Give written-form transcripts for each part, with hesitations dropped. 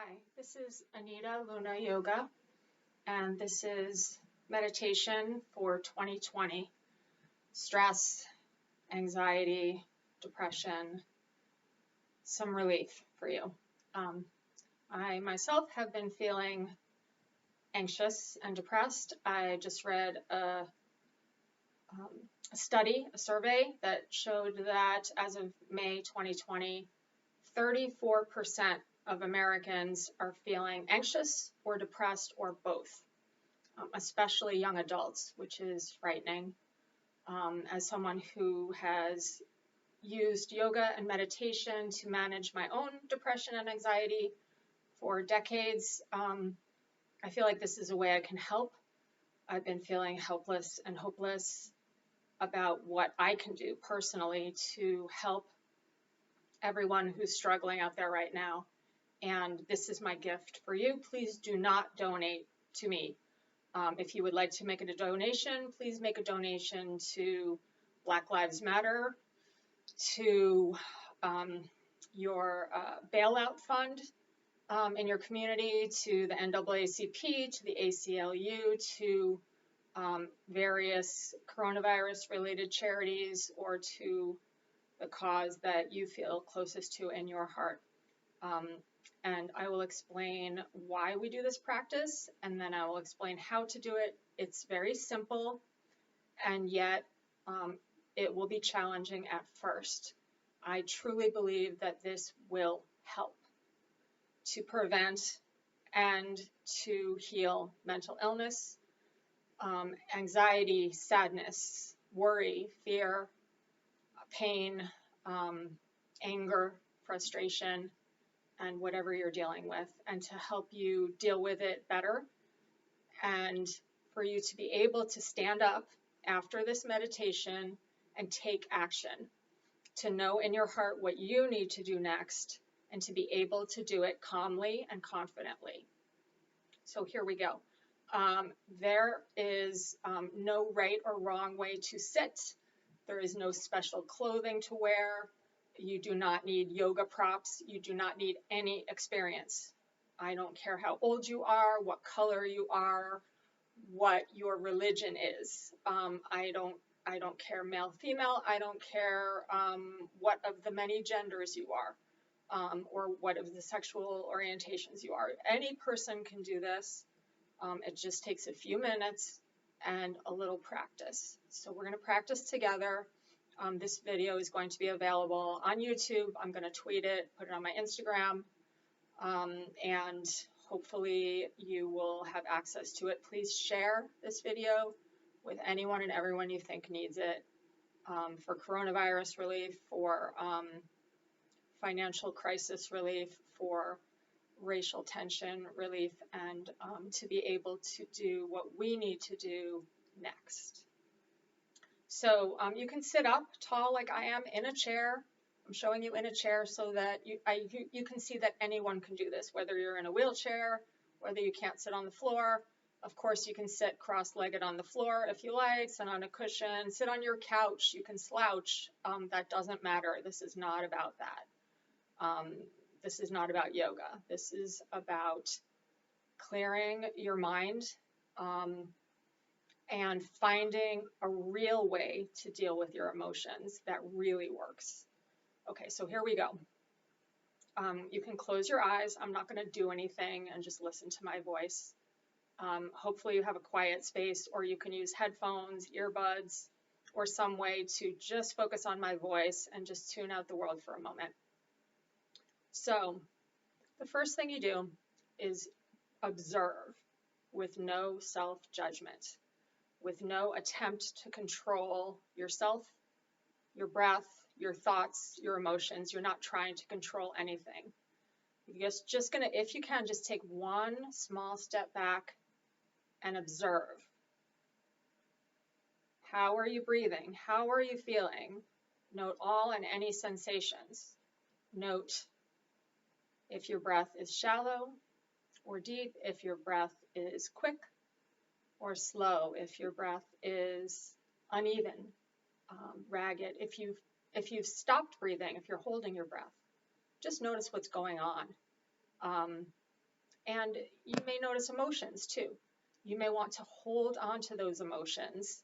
Hi, this is Anita Luna Yoga, and this is meditation for 2020. Stress, anxiety, depression, some relief for you. I myself have been feeling anxious and depressed. I just read a survey that showed that as of May 2020, 34% of Americans are feeling anxious or depressed or both, especially young adults, which is frightening. As someone who has used yoga and meditation to manage my own depression and anxiety for decades, I feel like this is a way I can help. I've been feeling helpless and hopeless about what I can do personally to help everyone who's struggling out there right now. And this is my gift for you. Please do not donate to me. If you would like to make a donation, please make a donation to Black Lives Matter, to your bailout fund in your community, to the NAACP, to the ACLU, to various coronavirus-related charities, or to the cause that you feel closest to in your heart. And I will explain why we do this practice, and then I will explain how to do it. It's very simple, and yet it will be challenging at first. I truly believe that this will help to prevent and to heal mental illness, anxiety, sadness, worry, fear, pain, anger, frustration, and whatever you're dealing with, and to help you deal with it better, and for you to be able to stand up after this meditation and take action, to know in your heart what you need to do next, and to be able to do it calmly and confidently. So here we go. There is no right or wrong way to sit. There is no special clothing to wear. You do not need yoga props. You do not need any experience. I don't care how old you are, what color you are, what your religion is. I don't care male, female. I don't care what of the many genders you are, or what of the sexual orientations you are. Any person can do this. It just takes a few minutes and a little practice. So we're going to practice together. This video is going to be available on YouTube. I'm going to tweet it, put it on my Instagram, and hopefully you will have access to it. Please share this video with anyone and everyone you think needs it, for coronavirus relief, for financial crisis relief, for racial tension relief, and to be able to do what we need to do next. So you can sit up tall like I am in a chair. I'm showing you in a chair so that you can see that anyone can do this, whether you're in a wheelchair, whether you can't sit on the floor. Of course, you can sit cross-legged on the floor if you like, sit on a cushion, sit on your couch, you can slouch. That doesn't matter. This is not about that. This is not about yoga. This is about clearing your mind, and finding a real way to deal with your emotions that really works. Okay, so here we go. You can close your eyes. I'm not going to do anything and just listen to my voice. Hopefully you have a quiet space, or you can use headphones, earbuds, or some way to just focus on my voice and just tune out the world for a moment. So the first thing you do is observe with no self-judgment, with no attempt to control yourself, your breath, your thoughts, your emotions. You're not trying to control anything. You're just gonna, if you can, just take one small step back and observe. How are you breathing? How are you feeling? Note all and any sensations. Note if your breath is shallow or deep, if your breath is quick or slow, if your breath is uneven, ragged, if you've stopped breathing, if you're holding your breath. Just notice what's going on. And you may notice emotions too. You may want to hold on to those emotions,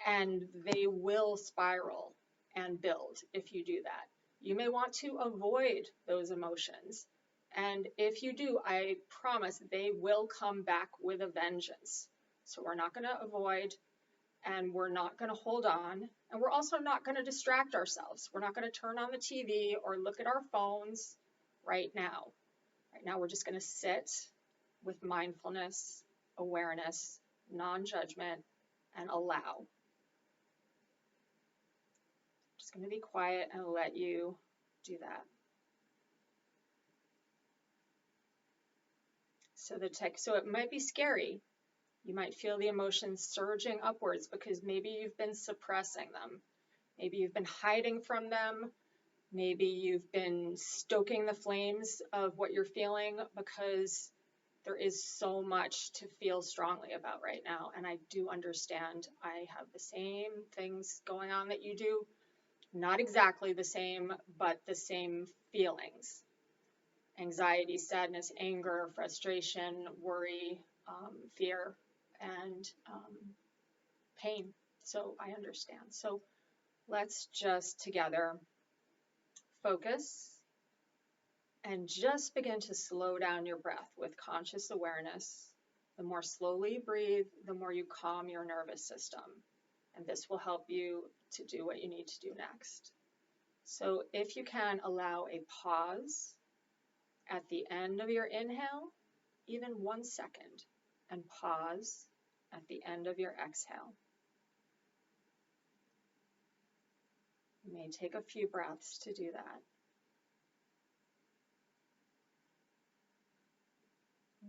and they will spiral and build if you do that. You may want to avoid those emotions. And if you do, I promise they will come back with a vengeance. So we're not going to avoid, and we're not going to hold on, and we're also not going to distract ourselves. We're not going to turn on the TV or look at our phones right now. Right now, we're just going to sit with mindfulness, awareness, non-judgment, and allow. Just going to be quiet and let you do that. So it might be scary. You might feel the emotions surging upwards because maybe you've been suppressing them. Maybe you've been hiding from them. Maybe you've been stoking the flames of what you're feeling because there is so much to feel strongly about right now. And I do understand. I have the same things going on that you do. Not exactly the same, but the same feelings. Anxiety, sadness, anger, frustration, worry, fear, and pain. So I understand. So let's just together focus and just begin to slow down your breath with conscious awareness. The more slowly you breathe, the more you calm your nervous system. And this will help you to do what you need to do next. So if you can, allow a pause at the end of your inhale, even 1 second, and pause at the end of your exhale. You may take a few breaths to do that.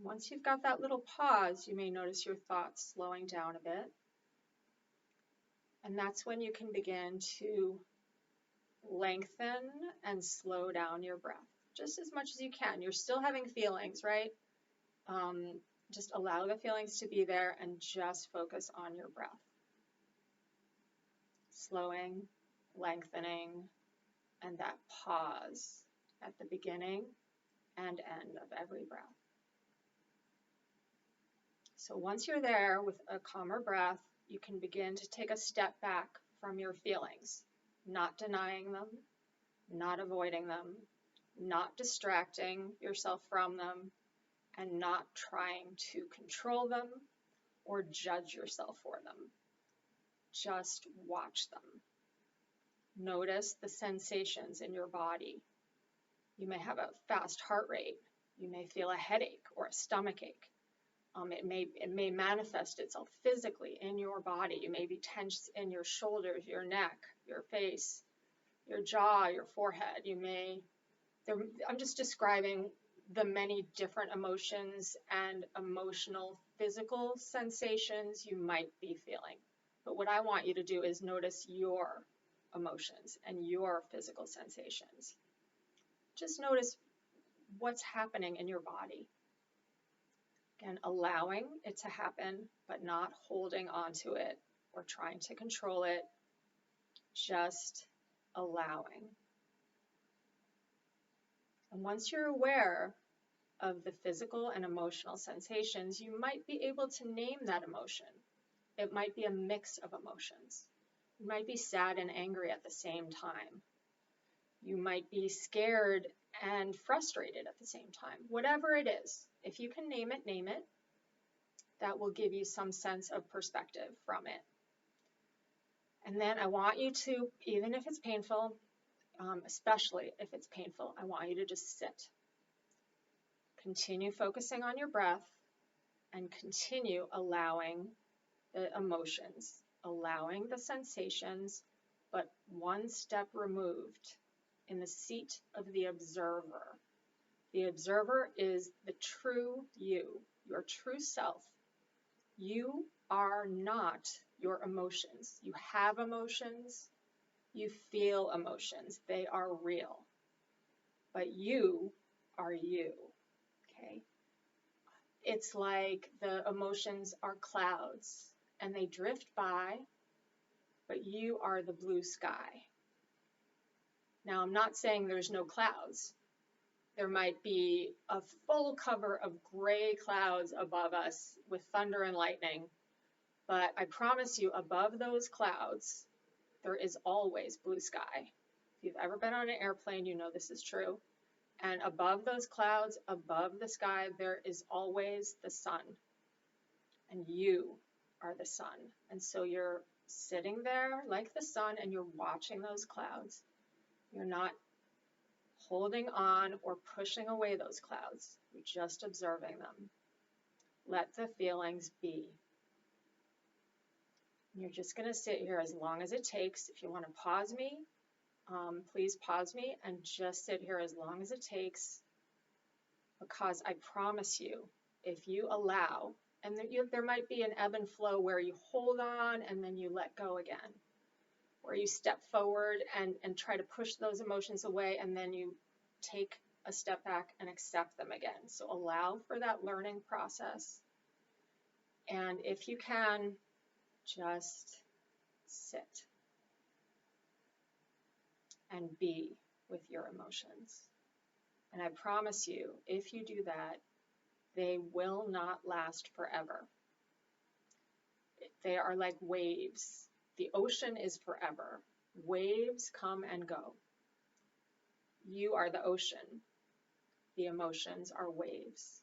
Once you've got that little pause, you may notice your thoughts slowing down a bit. And that's when you can begin to lengthen and slow down your breath just as much as you can. You're still having feelings, right? Just allow the feelings to be there and just focus on your breath. Slowing, lengthening, and that pause at the beginning and end of every breath. So once you're there with a calmer breath, you can begin to take a step back from your feelings, not denying them, not avoiding them, not distracting yourself from them, and not trying to control them or judge yourself for them. Just watch them. Notice the sensations in your body. You may have a fast heart rate. You may feel a headache or a stomach ache. It may manifest itself physically in your body. You may be tense in your shoulders, your neck, your face, your jaw, your forehead. I'm just describing the many different emotions and emotional physical sensations you might be feeling. But what I want you to do is notice your emotions and your physical sensations. Just notice what's happening in your body. Again, allowing it to happen, but not holding on to it or trying to control it, just allowing. And once you're aware of the physical and emotional sensations, you might be able to name that emotion. It might be a mix of emotions. You might be sad and angry at the same time. You might be scared and frustrated at the same time. Whatever it is, if you can name it, name it. That will give you some sense of perspective from it. And then I want you to, even if it's painful, especially if it's painful, I want you to just sit. Continue focusing on your breath and continue allowing the emotions, allowing the sensations, but one step removed in the seat of the observer. The observer is the true you, your true self. You are not your emotions. You have emotions. You feel emotions. They are real. But you are you. Okay? It's like the emotions are clouds and they drift by, but you are the blue sky. Now, I'm not saying there's no clouds. There might be a full cover of gray clouds above us with thunder and lightning, but I promise you, above those clouds, there is always blue sky. If you've ever been on an airplane, you know this is true. And above those clouds, above the sky, there is always the sun. And you are the sun. And so you're sitting there like the sun and you're watching those clouds. You're not holding on or pushing away those clouds. You're just observing them. Let the feelings be. You're just going to sit here as long as it takes. If you want to pause me, please pause me and just sit here as long as it takes, because I promise you, if you allow, and there might be an ebb and flow where you hold on and then you let go again, where you step forward and try to push those emotions away and then you take a step back and accept them again. So allow for that learning process. And if you can, just sit and be with your emotions. And I promise you, if you do that, they will not last forever. They are like waves. The ocean is forever. Waves come and go. You are the ocean. The emotions are waves.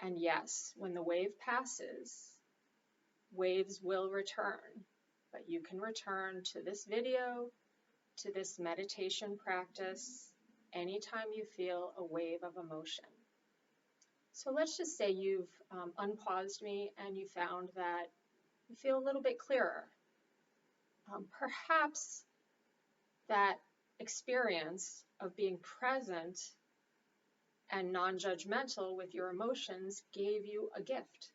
And yes, when the wave passes, waves will return. But you can return to this video, to this meditation practice, anytime you feel a wave of emotion. So let's just say you've unpaused me and you found that you feel a little bit clearer. Perhaps that experience of being present and non-judgmental with your emotions gave you a gift,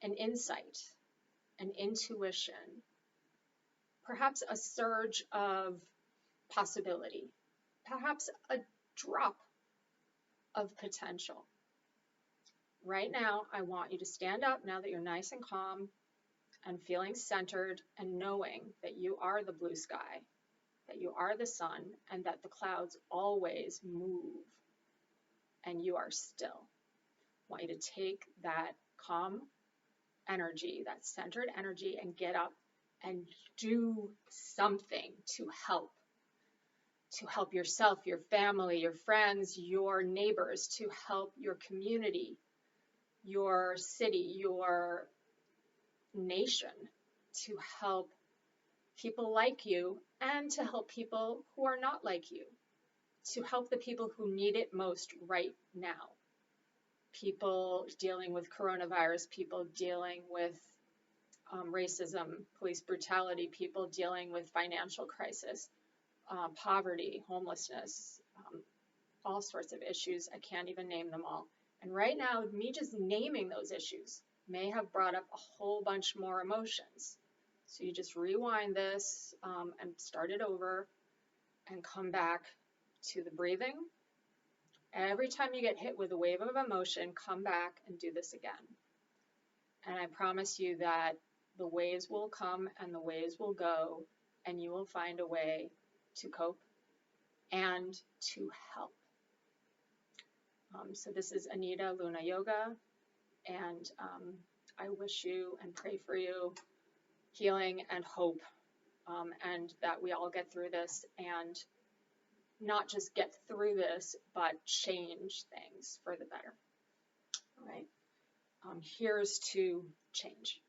an insight, an intuition, perhaps a surge of possibility, perhaps a drop of potential. Right now, I want you to stand up now that you're nice and calm and feeling centered and knowing that you are the blue sky, that you are the sun, and that the clouds always move and you are still. I want you to take that calm energy, that centered energy, and get up and do something to help yourself, your family, your friends, your neighbors, to help your community, your city, your nation, to help people like you and to help people who are not like you, to help the people who need it most right now. People dealing with coronavirus, people dealing with racism, police brutality, people dealing with financial crisis, poverty, homelessness, all sorts of issues. I can't even name them all. And right now, me just naming those issues may have brought up a whole bunch more emotions. So you just rewind this and start it over and come back to the breathing. Every time you get hit with a wave of emotion, come back and do this again. And I promise you that the waves will come and the waves will go, and you will find a way to cope and to help. So this is Anita Luna Yoga, and I wish you and pray for you healing and hope, and that we all get through this, and not just get through this, but change things for the better. All right. Here's to change.